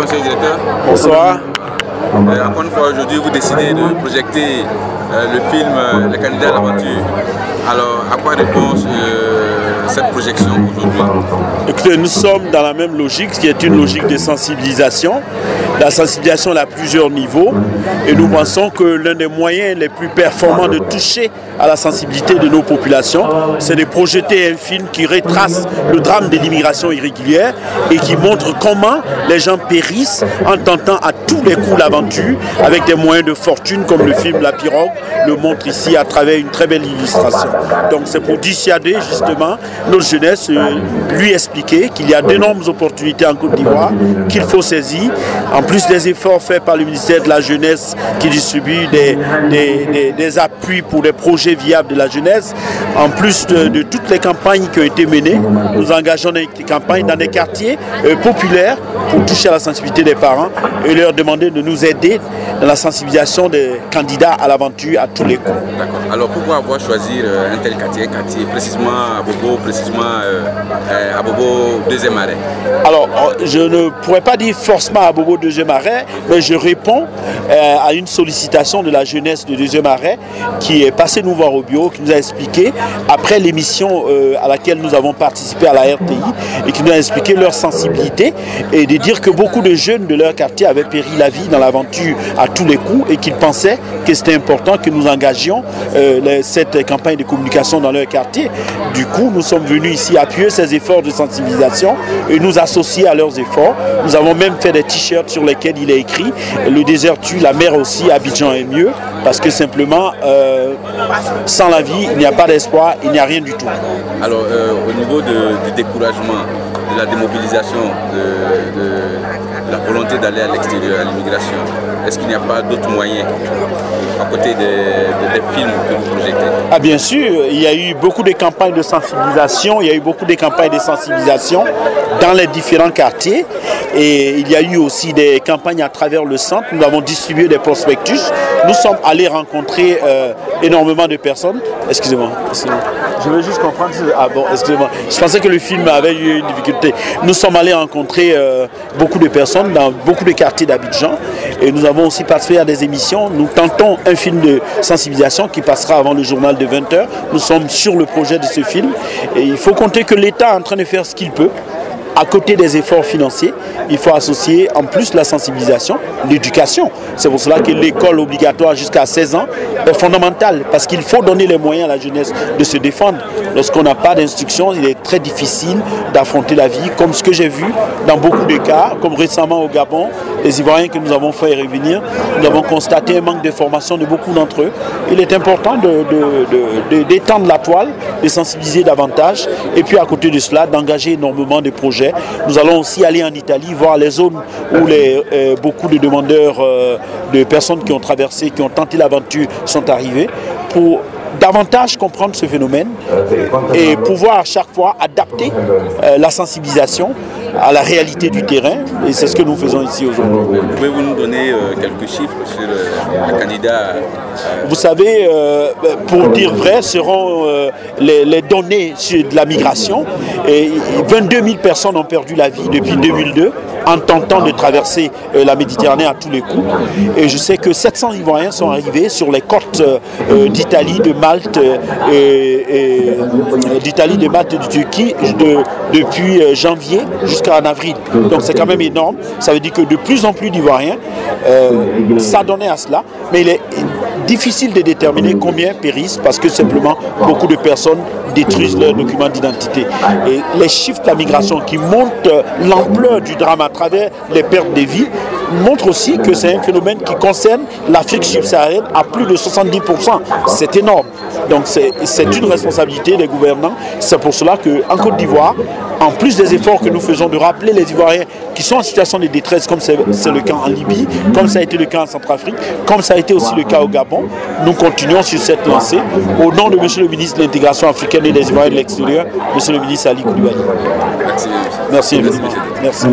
monsieur le directeur. Bonsoir. Encore une fois, aujourd'hui, vous décidez de projeter le film Le candidat à l'aventure. Alors, à quoi répond cette projection aujourd'hui? Écoutez, nous sommes dans la même logique, qui est une logique de sensibilisation. La sensibilisation à plusieurs niveaux. Et nous pensons que l'un des moyens les plus performants de toucher à la sensibilité de nos populations, c'est de projeter un film qui retrace le drame de l'immigration irrégulière et qui montre comment les gens périssent en tentant à tous les coups l'aventure avec des moyens de fortune comme le film La Pirogue le montre ici à travers une très belle illustration. Donc c'est pour dissuader justement notre jeunesse, lui expliquer qu'il y a d'énormes opportunités en Côte d'Ivoire qu'il faut saisir. En plus des efforts faits par le ministère de la Jeunesse qui distribue des appuis pour des projets viables de la jeunesse, en plus de toutes les campagnes qui ont été menées, nous engageons des campagnes dans des quartiers populaires pour toucher à la sensibilité des parents et leur demander de nous aider dans la sensibilisation des candidats à l'aventure à tous les coups. D'accord. Alors pourquoi avoir choisi un tel quartier, précisément à Bobo, précisément à Bobo 2e arrêt? Alors je ne pourrais pas dire forcément à Bobo 2e arrêt, mais je réponds à une sollicitation de la jeunesse de 2e arrêt qui est passée nous voir au bureau, qui nous a expliqué, après l'émission à laquelle nous avons participé à la RTI, et qui nous a expliqué leur sensibilité et de dire que beaucoup de jeunes de leur quartier avaient péri la vie dans l'aventure à tous les coups et qu'ils pensaient que c'était important que nous engagions cette campagne de communication dans leur quartier. Du coup, nous sommes venus ici appuyer ces efforts de sensibilisation et nous associer à leurs efforts. Nous avons même fait des t-shirts sur lesquels il est écrit « Le désert tue, la mer aussi, Abidjan est mieux » parce que simplement, sans la vie, il n'y a pas d'espoir, il n'y a rien du tout. Alors, au niveau du découragement, de la démobilisation, de la volonté d'aller à l'extérieur, à l'immigration, est-ce qu'il n'y a pas d'autres moyens à côté des films que vous projetez? Ah bien sûr, il y a eu beaucoup de campagnes de sensibilisation, dans les différents quartiers et il y a eu aussi des campagnes à travers le centre. Nous avons distribué des prospectus, nous sommes allés rencontrer énormément de personnes. Excusez-moi. Je veux juste comprendre. Ah bon, excusez-moi. Je pensais que le film avait eu une difficulté. Nous sommes allés rencontrer beaucoup de personnes dans beaucoup de quartiers d'Abidjan et nous avons aussi participé à des émissions. Nous tentons un film de sensibilisation qui passera avant le journal de 20 h. Nous sommes sur le projet de ce film et il faut compter que l'État est en train de faire ce qu'il peut. À côté des efforts financiers, il faut associer en plus la sensibilisation, l'éducation. C'est pour cela que l'école obligatoire jusqu'à 16 ans est fondamentale parce qu'il faut donner les moyens à la jeunesse de se défendre. Lorsqu'on n'a pas d'instruction, il est très difficile d'affronter la vie, comme ce que j'ai vu dans beaucoup de cas, comme récemment au Gabon, les Ivoiriens que nous avons fait revenir, nous avons constaté un manque de formation de beaucoup d'entre eux. Il est important d'étendre la toile, de sensibiliser davantage et puis à côté de cela, d'engager énormément de projets. Nous allons aussi aller en Italie, voir les zones où beaucoup de demandeurs, de personnes qui ont traversé, qui ont tenté l'aventure sont arrivés pour davantage comprendre ce phénomène et pouvoir à chaque fois adapter la sensibilisation à la réalité du terrain et c'est ce que nous faisons ici aujourd'hui. Pouvez-vous nous donner quelques chiffres sur le candidat? Vous savez, pour dire vrai, seront les données sur de la migration. Et 22 000 personnes ont perdu la vie depuis 2002 en tentant de traverser la Méditerranée à tous les coups. Et je sais que 700 Ivoiriens sont arrivés sur les côtes d'Italie, de Malte, de Turquie depuis janvier jusqu'en avril. Donc c'est quand même énorme. Ça veut dire que de plus en plus d'Ivoiriens s'adonnaient à cela. Mais il est difficile de déterminer combien périssent parce que simplement beaucoup de personnes détruisent leurs documents d'identité. Et les chiffres de la migration qui montrent l'ampleur du drame à travers les pertes de vie montrent aussi que c'est un phénomène qui concerne l'Afrique subsaharienne à plus de 70%. C'est énorme. Donc c'est une responsabilité des gouvernants. C'est pour cela qu'en Côte d'Ivoire, en plus des efforts que nous faisons de rappeler les Ivoiriens qui sont en situation de détresse, comme c'est le cas en Libye, comme ça a été le cas en Centrafrique, comme ça a été aussi le cas au Gabon, nous continuons sur cette lancée. Au nom de M. le ministre de l'Intégration africaine et des Ivoiriens de l'extérieur, M. le ministre Ali Koulibaly. Merci. Merci infiniment. Merci.